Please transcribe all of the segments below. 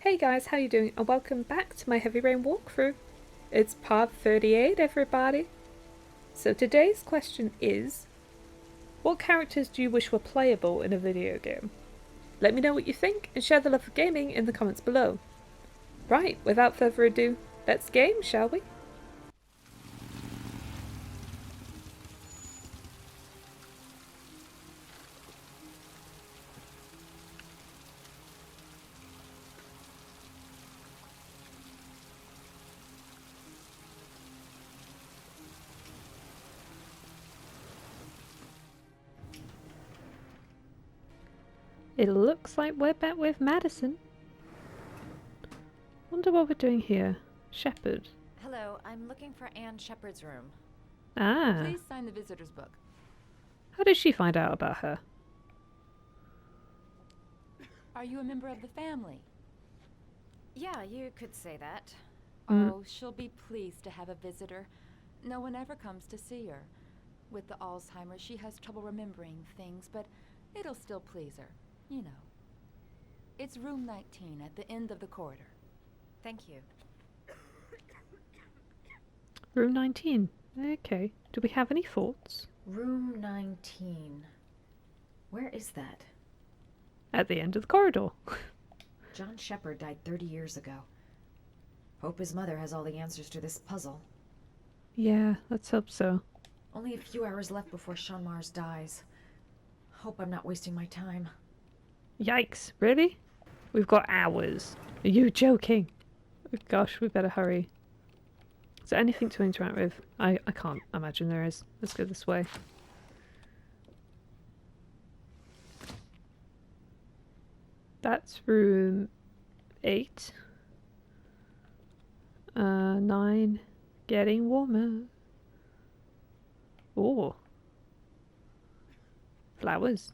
Hey guys, how you doing? And welcome back to my Heavy Rain walkthrough. It's part 38, everybody. So today's question is, what characters do you wish were playable in a video game? Let me know what you think and share the love for gaming in the comments below. Right, without further ado, let's game, shall we? It looks like we're back with Madison. Wonder what we're doing here. Sheppard. Hello, I'm looking for Anne Sheppard's room. Ah. Please sign the visitor's book. How did she find out about her? Are you a member of the family? Yeah, you could say that. Oh, she'll be pleased to have a visitor. No one ever comes to see her. With the Alzheimer's, she has trouble remembering things, but it'll still please her, you know. It's room 19 at the end of the corridor. Thank you. Room 19. Okay. Do we have any thoughts? Room 19. Where is that? At the end of the corridor. John Sheppard died 30 years ago. Hope his mother has all the answers to this puzzle. Yeah, let's hope so. Only a few hours left before Sean Mars dies. Hope I'm not wasting my time. Yikes, really? We've got hours. Are you joking? Gosh, we better hurry. Is there anything to interact with? I can't imagine there is. Let's go this way. That's room 8. 9. Getting warmer. Oh. Flowers.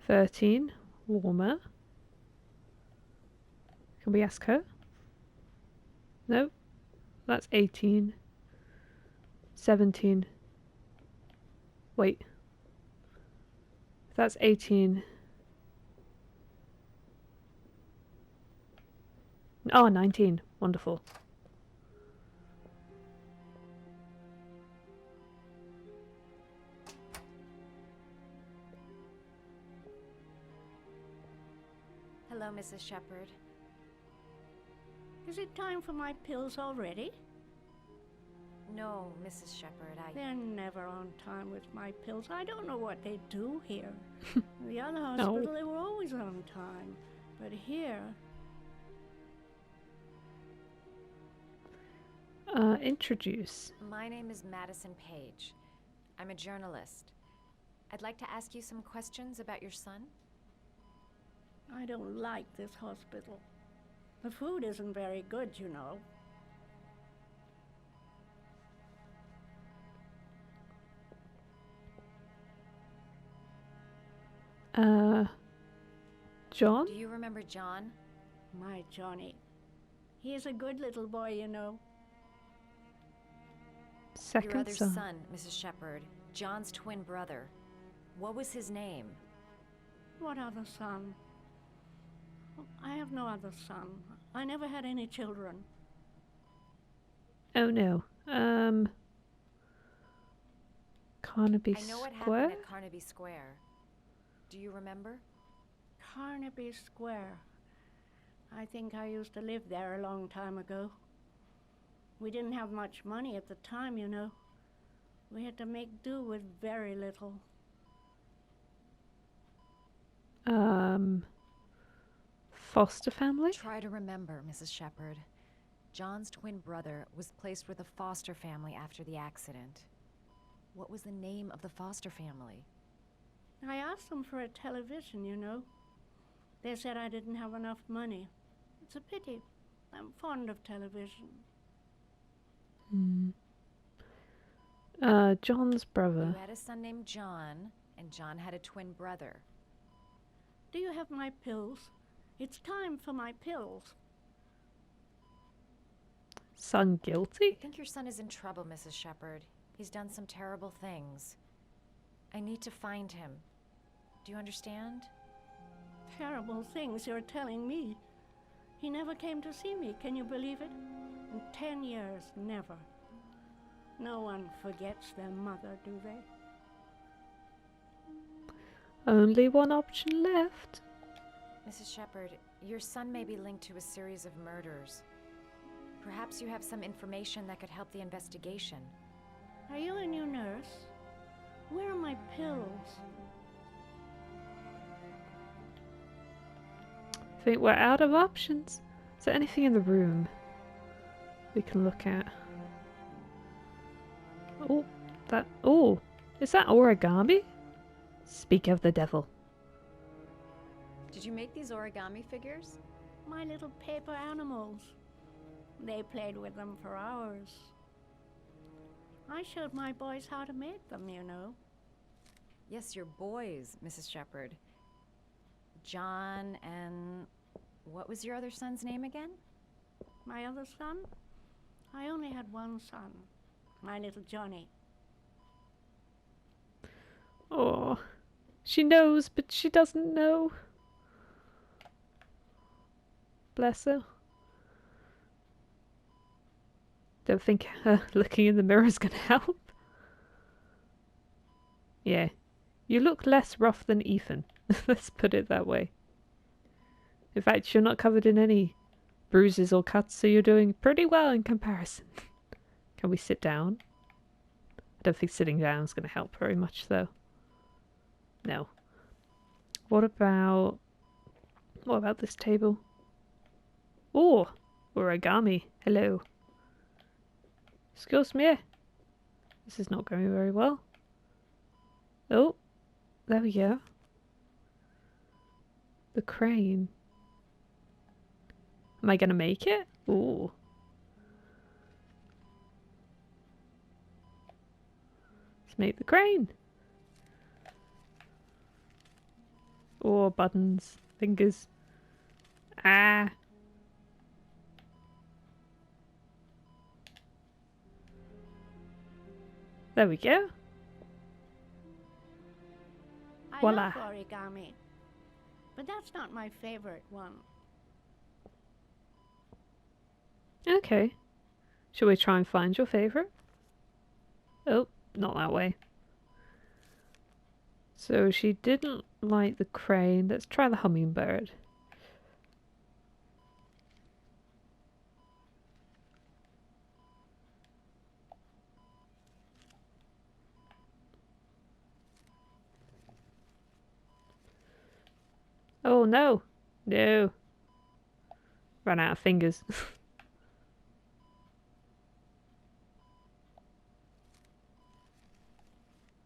13. Warmer. Can we ask her? No. That's 18. 17. Wait. That's 18. Oh, 19. Wonderful. Hello, Mrs. Sheppard. Is it time for my pills already? No, Mrs. Sheppard, They're never on time with my pills. I don't know what they do here. The other No. hospital, they were always on time. But here... Introduce. My name is Madison Page. I'm a journalist. I'd like to ask you some questions about your son. I don't like this hospital. The food isn't very good, you know. John? Do you remember John? My Johnny. He is a good little boy, you know. Second Your other son. son, Mrs. Sheppard. John's twin brother. What was his name? What other son? I have no other son. I never had any children. Oh no. Carnaby I know what Square? happened at Carnaby Square. Do you remember? Carnaby Square. I think I used to live there a long time ago. We didn't have much money at the time, you know. We had to make do with very little. Foster family? Try to remember, Mrs. Sheppard. John's twin brother was placed with a foster family after the accident. What was the name of the foster family? I asked them for a television, you know. They said I didn't have enough money. It's a pity. I'm fond of television. John's brother. You had a son named John, and John had a twin brother. Do you have my pills? It's time for my pills. Son I guilty? think your son is in trouble, Mrs. Sheppard. He's done some terrible things. I need to find him. Do you understand? terrible things you're telling me. He never came to see me, can you believe it? In 10 years, never. No one forgets their mother, do they? Only one option left. Mrs. Sheppard, your son may be linked to a series of murders. Perhaps you have some information that could help the investigation. Are you a new nurse? Where are my pills? I think we're out of options. Is there anything in the room we can look at? Oh, that. Oh, is that origami? Speak of the devil. Did you make these origami figures? My little paper animals. They played with them for hours. I showed my boys how to make them, you know. Yes, your boys, Mrs. Sheppard. John and... what was your other son's name again? My other son? I only had one son. My little Johnny. Oh, she knows, but she doesn't know. Bless her. Don't think looking in the mirror is going to help. Yeah, you look less rough than Ethan. Let's put it that way. In fact, you're not covered in any bruises or cuts, so you're doing pretty well in comparison. Can we sit down? I don't think sitting down is going to help very much, though. No. What about this table? Oh, origami. Hello. Excuse me. This is not going very well. Oh, there we go. The crane. Am I gonna make it? Ooh. Let's make the crane. Oh, buttons, fingers. Ah. There we go. I Voila. love origami, but that's not my favorite one. Okay. Shall we try and find your favourite? Oh, not that way. So she didn't like the crane. Let's try the hummingbird. Oh no! No! Ran out of fingers.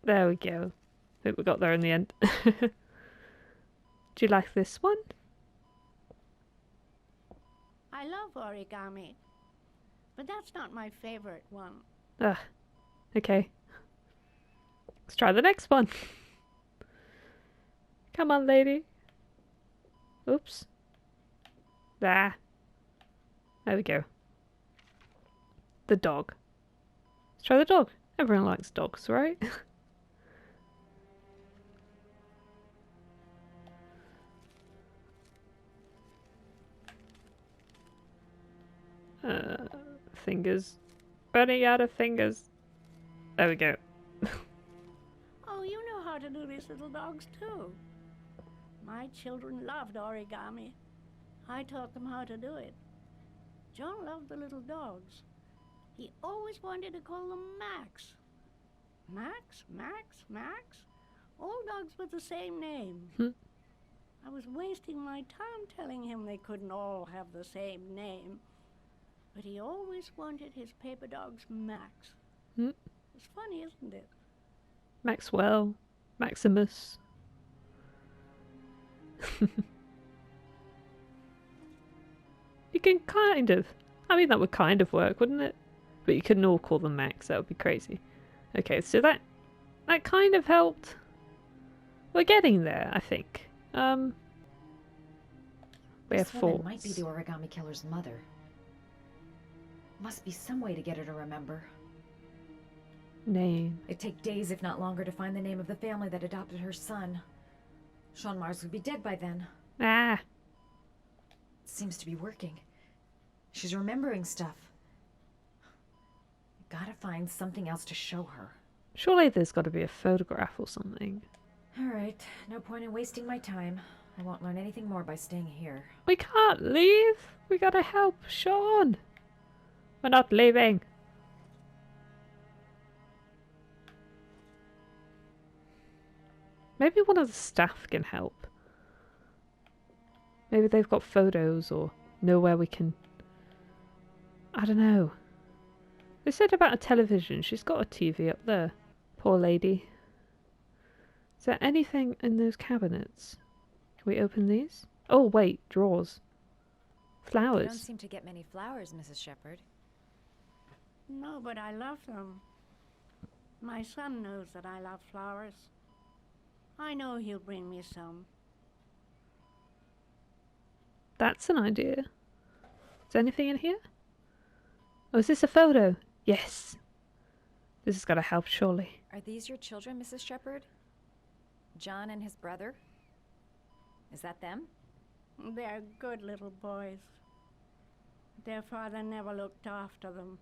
There we go. I think we got there in the end. Do you like this one? I love origami, but that's not my favorite one. Ugh. Okay. Let's try the next one. Come on, lady. Oops. There. There we go. The dog. Let's try the dog. Everyone likes dogs, right? Fingers. Running out of fingers. There we go. Oh, you know how to do these little dogs too. My children loved origami. I taught them how to do it. John loved the little dogs. He always wanted to call them Max. Max, Max, Max. All dogs with the same name. I was wasting my time telling him they couldn't all have the same name. But he always wanted his paper dogs Max. It's funny, isn't it? Maxwell. Maximus. You can kind of. I mean, that would kind of work, wouldn't it? But you couldn't all call them Max. That would be crazy. Okay, so that kind of helped. We're getting there, I think. We have This woman four. might be the origami killer's mother. Must be some way to get her to remember. Name. It'd take days, if not longer, to find the name of the family that adopted her son. Sean Mars would be dead by then. Ah, Seems to be working. She's remembering stuff. Gotta find something else to show her. surely there's got to be a photograph or something. Alright, no point in wasting my time. I won't learn anything more by staying here. We can't leave. We gotta help Sean. We're not leaving. Maybe one of the staff can help. Maybe they've got photos or know where we can... I don't know. They said about a television. She's got a TV up there. Poor lady. Is there anything in those cabinets? Can we open these? Oh, wait. Drawers. You Flowers. don't seem to get many flowers, Mrs. Sheppard. No, but I love them. My son knows that I love flowers. I know he'll bring me some. That's an idea. Is there anything in here? Oh, is this a photo? Yes. This has got to help, surely. Are these your children, Mrs. Sheppard? John and his brother? Is that them? They're good little boys. Their father never looked after them.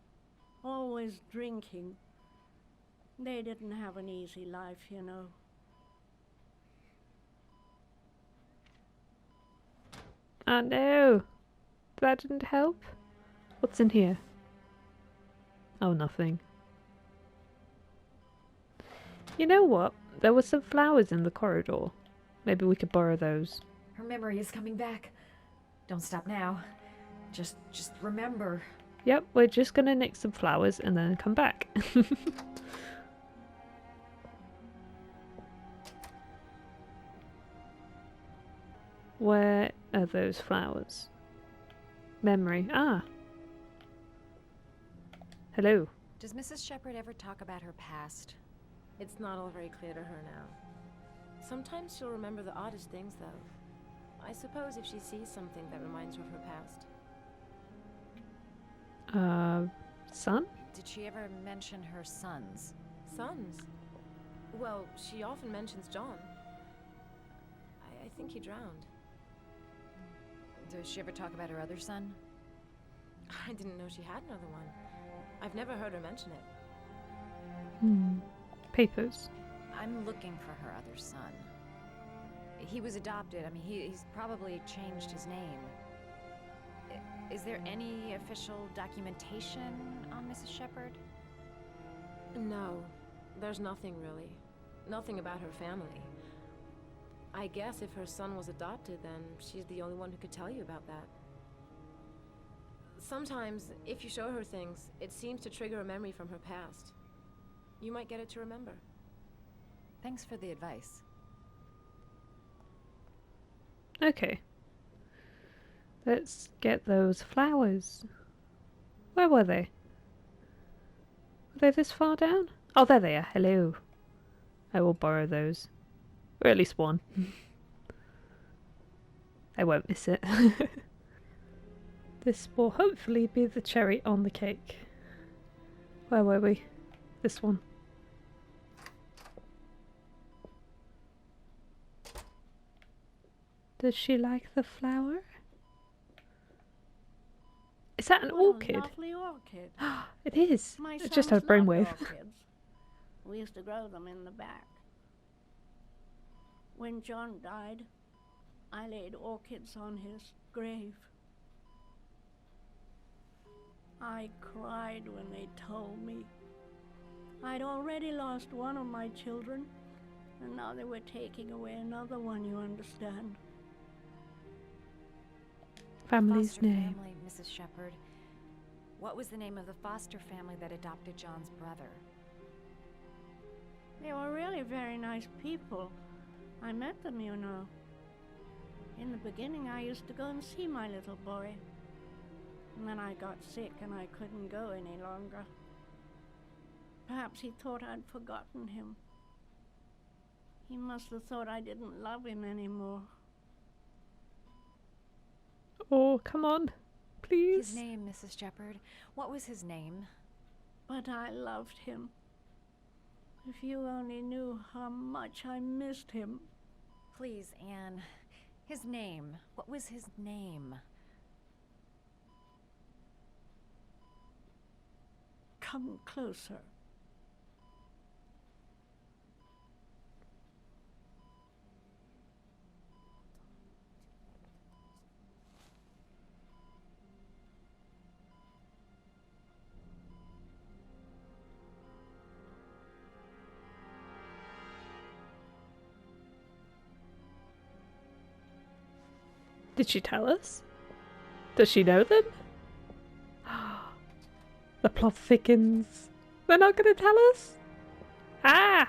Always drinking. They didn't have an easy life, you know. Oh no. That didn't help. What's in here? Oh, nothing. You know what? There were some flowers in the corridor. Maybe we could borrow those. Her memory is coming back. Don't stop now. Just remember. Yep, we're just gonna nick some flowers and then come back. Where are those flowers? Memory. Ah. Hello. Does Mrs. Sheppard ever talk about her past? It's not all very clear to her now. Sometimes she'll remember the oddest things, though. I suppose if she sees something that reminds her of her past. Son? Did she ever mention her sons? Sons? Well, she often mentions John. I think he drowned. Does she ever talk about her other son? I didn't know she had another one. I've never heard her mention it. Hmm. Papers. I'm looking for her other son. He was adopted. I mean, he's probably changed his name. Is there any official documentation on Mrs. Sheppard? No, there's nothing really. Nothing about her family. I guess if her son was adopted, then she's the only one who could tell you about that. Sometimes, if you show her things, it seems to trigger a memory from her past. You might get it to remember. Thanks for the advice. Okay. Let's get those flowers. Where were they? Were they this far down? Oh, there they are. Hello. I will borrow those. Or at least one. I won't miss it. This will hopefully be the cherry on the cake. Where were we? This one. Does she like the flower? Is that an What a orchid? lovely orchid. It is. My It just had a sons loved brainwave. orchids. We used to grow them in the back. When John died, I laid orchids on his grave. I cried when they told me. I'd already lost one of my children, and now they were taking away another one, you understand. Family's Foster name. family, Mrs. Sheppard. What was the name of the foster family that adopted John's brother? They were really very nice people. I met them, you know. In the beginning, I used to go and see my little boy. And then I got sick and I couldn't go any longer. Perhaps he thought I'd forgotten him. He must have thought I didn't love him anymore. Oh, come on. Please. His name, Mrs. Sheppard. What was his name? But I loved him. If you only knew how much I missed him. Please, Anne. His name. What was his name? Come closer. Did she tell us? Does she know them? The plot thickens. They're not going to tell us? Ah!